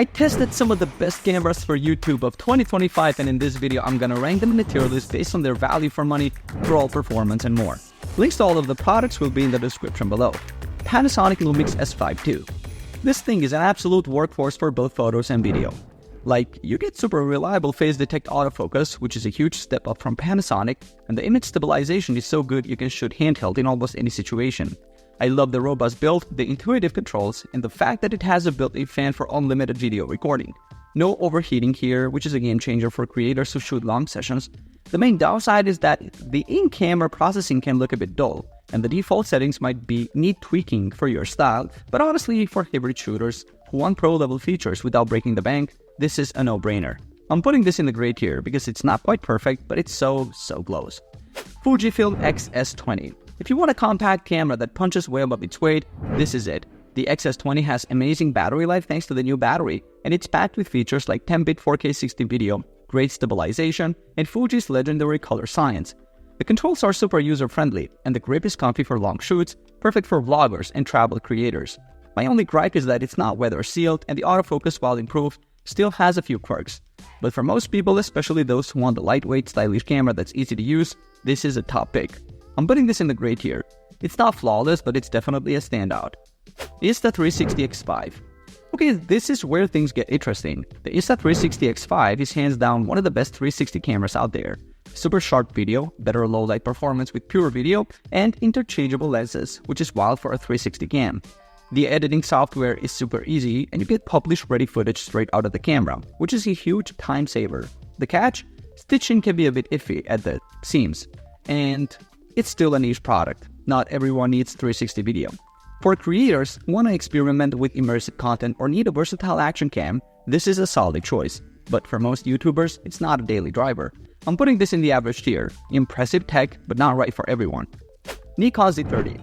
I tested some of the best cameras for YouTube of 2025, and in this video I'm gonna rank them in the tier list based on their value for money, overall performance, and more. Links to all of the products will be in the description below. Panasonic Lumix S52. This thing is an absolute workhorse for both photos and video. Like, you get super reliable phase detect autofocus, which is a huge step up from Panasonic, and the image stabilization is so good you can shoot handheld in almost any situation. I love the robust build, the intuitive controls, and the fact that it has a built-in fan for unlimited video recording. No overheating here, which is a game changer for creators who shoot long sessions. The main downside is that the in-camera processing can look a bit dull, and the default settings might need tweaking for your style, but honestly, for hybrid shooters who want pro-level features without breaking the bank, this is a no-brainer. I'm putting this in the gray tier because it's not quite perfect, but it's so close. Fujifilm XS20. If you want a compact camera that punches way above its weight, this is it. The XS20 has amazing battery life thanks to the new battery, and it's packed with features like 10-bit 4K 60 video, great stabilization, and Fuji's legendary color science. The controls are super user-friendly, and the grip is comfy for long shoots, perfect for vloggers and travel creators. My only gripe is that it's not weather-sealed, and the autofocus, while improved, still has a few quirks. But for most people, especially those who want a lightweight, stylish camera that's easy to use, this is a top pick. I'm putting this in the gray tier. It's not flawless, but it's definitely a standout. Insta360 X5. Okay, this is where things get interesting. The Insta360 X5 is hands down one of the best 360 cameras out there. Super sharp video, better low light performance with pure video, and interchangeable lenses, which is wild for a 360 cam. The editing software is super easy, and you get publish-ready footage straight out of the camera, which is a huge time saver. The catch? Stitching can be a bit iffy at the seams, and it's still a niche product. Not everyone needs 360 video. For creators who want to experiment with immersive content or need a versatile action cam, this is a solid choice. But for most YouTubers, it's not a daily driver. I'm putting this in the average tier. Impressive tech, but not right for everyone. Nikon Z30.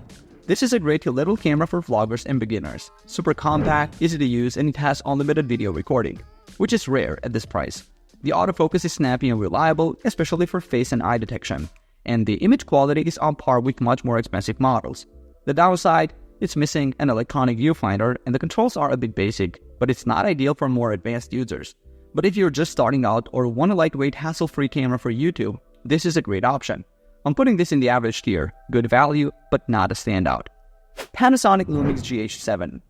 This is a great little camera for vloggers and beginners. Super compact, easy to use, and it has unlimited video recording, which is rare at this price. The autofocus is snappy and reliable, especially for face and eye detection. And the image quality is on par with much more expensive models. The downside, it's missing an electronic viewfinder and the controls are a bit basic, but it's not ideal for more advanced users. But if you're just starting out or want a lightweight, hassle-free camera for YouTube, this is a great option. I'm putting this in the average tier, good value, but not a standout. Panasonic Lumix GH7.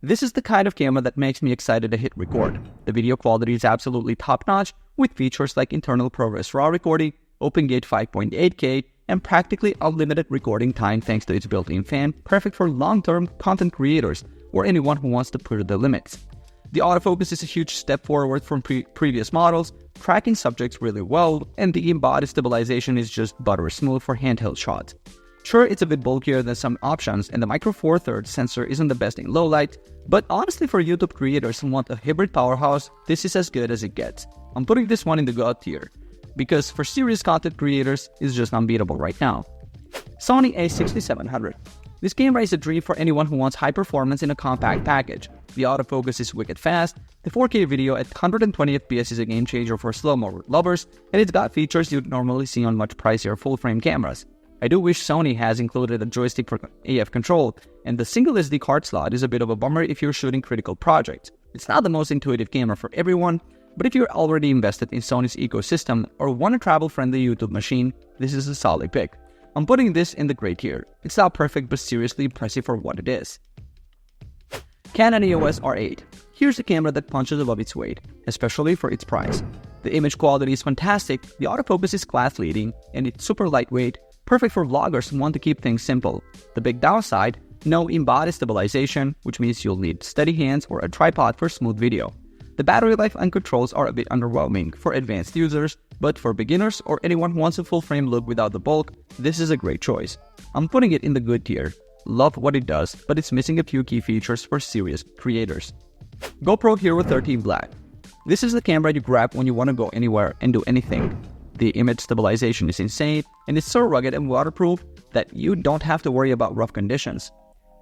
This is the kind of camera that makes me excited to hit record. The video quality is absolutely top-notch, with features like internal ProRes RAW recording, OpenGate 5.8K, and practically unlimited recording time thanks to its built-in fan, perfect for long-term content creators or anyone who wants to push the limits. The autofocus is a huge step forward from previous models, tracking subjects really well, and the in-body stabilization is just butter smooth for handheld shots. Sure, it's a bit bulkier than some options, and the Micro Four Thirds sensor isn't the best in low light, but honestly for YouTube creators who want a hybrid powerhouse, this is as good as it gets. I'm putting this one in the God tier, because for serious content creators, it's just unbeatable right now. Sony A6700. This camera is a dream for anyone who wants high performance in a compact package. The autofocus is wicked fast, the 4K video at 120 FPS is a game changer for slow-mo lovers, and it's got features you'd normally see on much pricier full-frame cameras. I do wish Sony has included a joystick for AF control, and the single SD card slot is a bit of a bummer if you're shooting critical projects. It's not the most intuitive camera for everyone, but if you're already invested in Sony's ecosystem or want a travel-friendly YouTube machine, this is a solid pick. I'm putting this in the gray tier. It's not perfect, but seriously impressive for what it is. Canon EOS R8. Here's a camera that punches above its weight, especially for its price. The image quality is fantastic, the autofocus is class-leading, and it's super lightweight, perfect for vloggers who want to keep things simple. The big downside, no in-body stabilization, which means you'll need steady hands or a tripod for smooth video. The battery life and controls are a bit underwhelming for advanced users, but for beginners or anyone who wants a full-frame look without the bulk, this is a great choice. I'm putting it in the good tier. Love what it does, but it's missing a few key features for serious creators. Gopro Hero 13 Black. This is the camera you grab when you want to go anywhere and do anything. The image stabilization is insane, and it's so rugged and waterproof that you don't have to worry about rough conditions.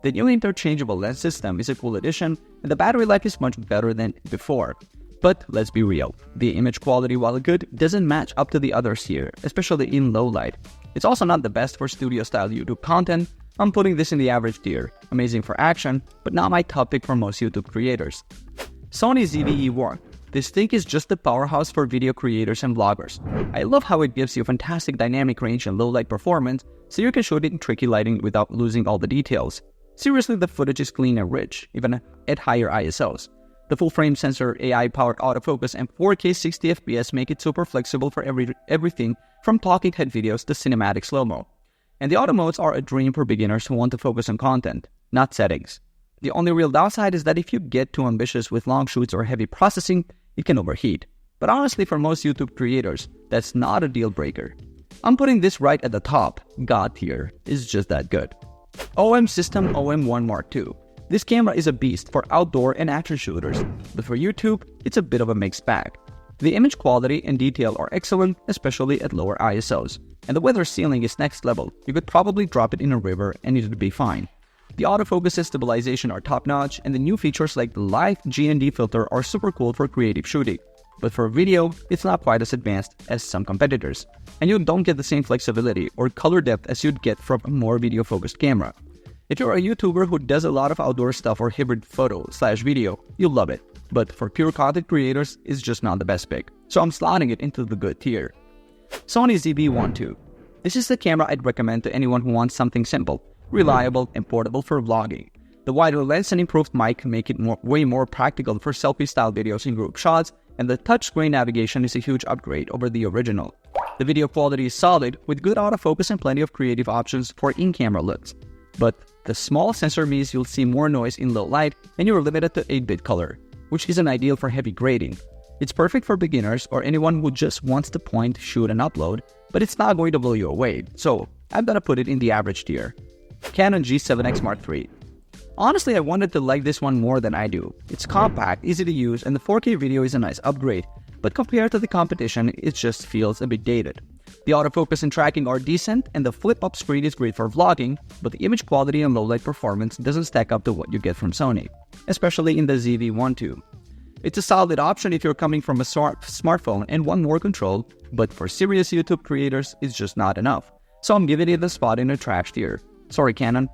The new interchangeable lens system is a cool addition, and the battery life is much better than before. But let's be real, the image quality, while good, doesn't match up to the others here, especially in low light. It's also not the best for studio-style YouTube content. I'm putting this in the average tier. Amazing for action, but not my top pick for most YouTube creators. Sony ZBE1. This thing is just the powerhouse for video creators and vloggers. I love how it gives you fantastic dynamic range and low light performance, so you can shoot it in tricky lighting without losing all the details. Seriously, the footage is clean and rich, even at higher ISOs. The full-frame sensor, AI-powered autofocus, and 4K 60 FPS make it super flexible for everything from talking head videos to cinematic slow-mo. And the auto modes are a dream for beginners who want to focus on content, not settings. The only real downside is that if you get too ambitious with long shoots or heavy processing, it can overheat. But honestly, for most YouTube creators, that's not a deal breaker. I'm putting this right at the top. God tier is just that good. OM System OM1 Mark II. This camera is a beast for outdoor and action shooters, but for YouTube, it's a bit of a mixed bag. The image quality and detail are excellent, especially at lower ISOs. And the weather sealing is next level. You could probably drop it in a river and it would be fine. The autofocus and stabilization are top-notch, and the new features like the live G&D filter are super cool for creative shooting. But for video, it's not quite as advanced as some competitors, and you don't get the same flexibility or color depth as you'd get from a more video-focused camera. If you're a YouTuber who does a lot of outdoor stuff or hybrid photo/video, you'll love it. But for pure content creators, it's just not the best pick, so I'm slotting it into the good tier. Sony ZB12. This is the camera I'd recommend to anyone who wants something simple, reliable, and portable for vlogging. The wider lens and improved mic make it way more practical for selfie-style videos and group shots, and the touchscreen navigation is a huge upgrade over the original. The video quality is solid, with good autofocus and plenty of creative options for in-camera looks. But the small sensor means you'll see more noise in low light, and you're limited to 8-bit color, which isn't ideal for heavy grading. It's perfect for beginners or anyone who just wants to point, shoot, and upload, but it's not going to blow you away, so I'm gonna put it in the average tier. Canon G7X Mark III. Honestly, I wanted to like this one more than I do. It's compact, easy to use, and the 4K video is a nice upgrade, but compared to the competition, it just feels a bit dated. The autofocus and tracking are decent, and the flip-up screen is great for vlogging, but the image quality and low-light performance doesn't stack up to what you get from Sony, especially in the ZV1 It's a solid option if you're coming from a smartphone and want more control, but for serious YouTube creators, it's just not enough. So I'm giving it a spot in a trash tier. Sorry, Canon.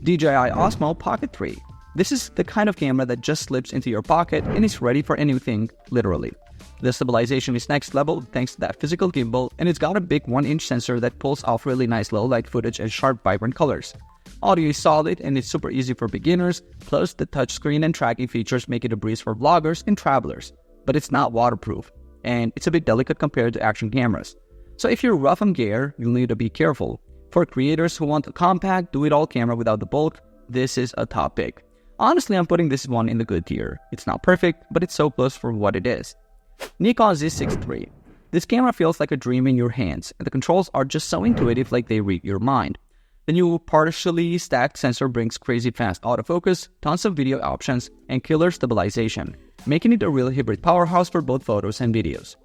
DJI Osmo Pocket 3. This is the kind of camera that just slips into your pocket and is ready for anything, literally. The stabilization is next level thanks to that physical gimbal, and it's got a big 1-inch sensor that pulls off really nice low-light footage and sharp, vibrant colors. Audio is solid and it's super easy for beginners, plus the touchscreen and tracking features make it a breeze for vloggers and travelers. But it's not waterproof, and it's a bit delicate compared to action cameras. So if you're rough on gear, you'll need to be careful. For creators who want a compact, do-it-all camera without the bulk, this is a top pick. Honestly, I'm putting this one in the good tier. It's not perfect, but it's so close for what it is. Nikon Z63. This camera feels like a dream in your hands, and the controls are just so intuitive like they read your mind. The new partially stacked sensor brings crazy fast autofocus, tons of video options, and killer stabilization, making it a real hybrid powerhouse for both photos and videos.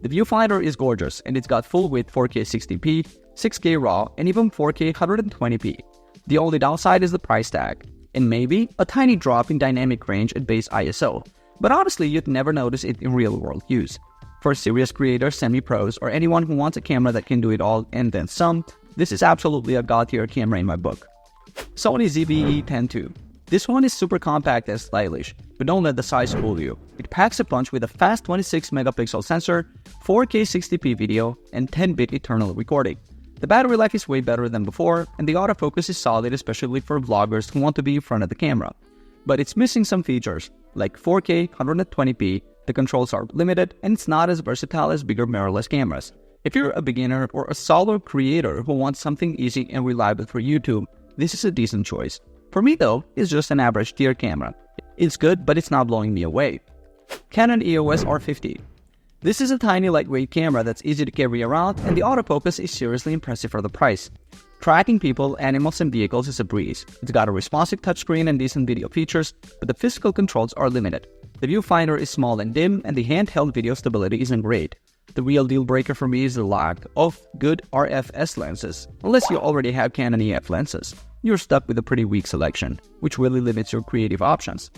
The viewfinder is gorgeous, and it's got full-width 4K 60p, 6K RAW, and even 4K 120p. The only downside is the price tag, and maybe a tiny drop in dynamic range at base ISO, but honestly you'd never notice it in real-world use. For serious creators, semi-pros, or anyone who wants a camera that can do it all and then some, this is absolutely a god-tier camera in my book. Sony ZBE102. This one is super compact and stylish, but don't let the size fool you. It packs a punch with a fast 26-megapixel sensor, 4K 60p video, and 10-bit eternal recording. The battery life is way better than before, and the autofocus is solid, especially for vloggers who want to be in front of the camera. But it's missing some features, like 4K 120p, the controls are limited, and it's not as versatile as bigger mirrorless cameras. If you're a beginner or a solo creator who wants something easy and reliable for YouTube, this is a decent choice. For me though, it's just an average tier camera. It's good, but it's not blowing me away. Canon EOS R50. This is a tiny lightweight camera that's easy to carry around, and the autofocus is seriously impressive for the price. Tracking people, animals, and vehicles is a breeze. It's got a responsive touchscreen and decent video features, but the physical controls are limited. The viewfinder is small and dim, and the handheld video stability isn't great. The real deal breaker for me is the lack of good RFS lenses. Unless you already have Canon EF lenses, you're stuck with a pretty weak selection, which really limits your creative options.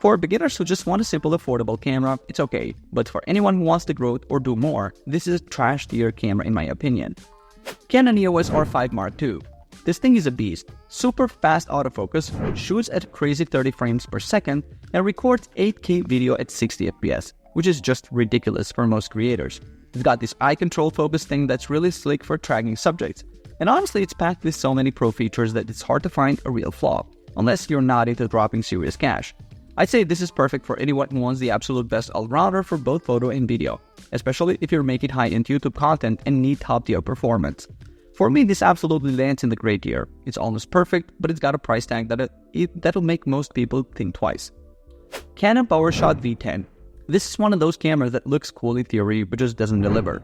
For beginners who just want a simple, affordable camera, it's okay, but for anyone who wants to grow or do more, this is a trash tier camera in my opinion. Canon EOS R5 Mark II. This thing is a beast. Super fast autofocus, shoots at crazy 30 frames per second, and records 8K video at 60 FPS, which is just ridiculous for most creators. It's got this eye control focus thing that's really slick for tracking subjects. And honestly, it's packed with so many pro features that it's hard to find a real flaw, unless you're not into dropping serious cash. I'd say this is perfect for anyone who wants the absolute best all-rounder for both photo and video, especially if you're making high-end YouTube content and need top-tier performance. For me, this absolutely lands in the gray tier. It's almost perfect, but it's got a price tag that'll make most people think twice. Canon PowersShot V10. This is one of those cameras that looks cool in theory, but just doesn't deliver.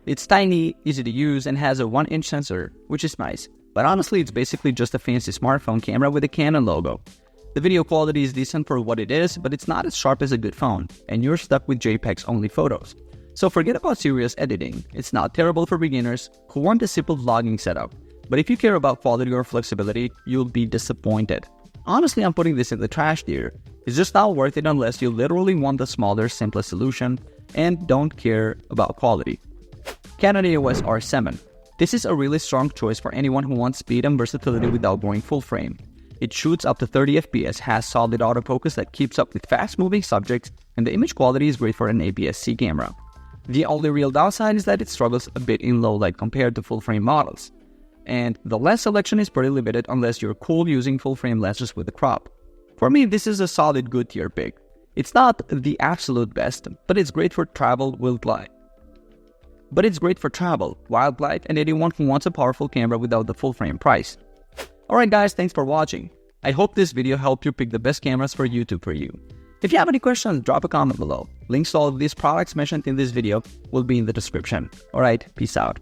It's tiny, easy to use, and has a 1-inch sensor, which is nice. But honestly, it's basically just a fancy smartphone camera with a Canon logo. The video quality is decent for what it is, but it's not as sharp as a good phone, and you're stuck with JPEGs-only photos. So forget about serious editing. It's not terrible for beginners who want a simple vlogging setup. But if you care about quality or flexibility, you'll be disappointed. Honestly, I'm putting this in the trash tier. It's just not worth it unless you literally want the smaller, simpler solution and don't care about quality. Canon EOS R7. This is a really strong choice for anyone who wants speed and versatility without going full frame. It shoots up to 30 FPS, has solid autofocus that keeps up with fast-moving subjects, and the image quality is great for an APS-C camera. The only real downside is that it struggles a bit in low light compared to full-frame models. And the lens selection is pretty limited unless you're cool using full-frame lenses with a crop. For me, this is a solid good tier pick. It's not the absolute best, but it's great for travel, wildlife, and anyone who wants a powerful camera without the full-frame price. Alright guys, thanks for watching. I hope this video helped you pick the best cameras for YouTube for you. If you have any questions, drop a comment below. Links to all of these products mentioned in this video will be in the description. Alright, peace out.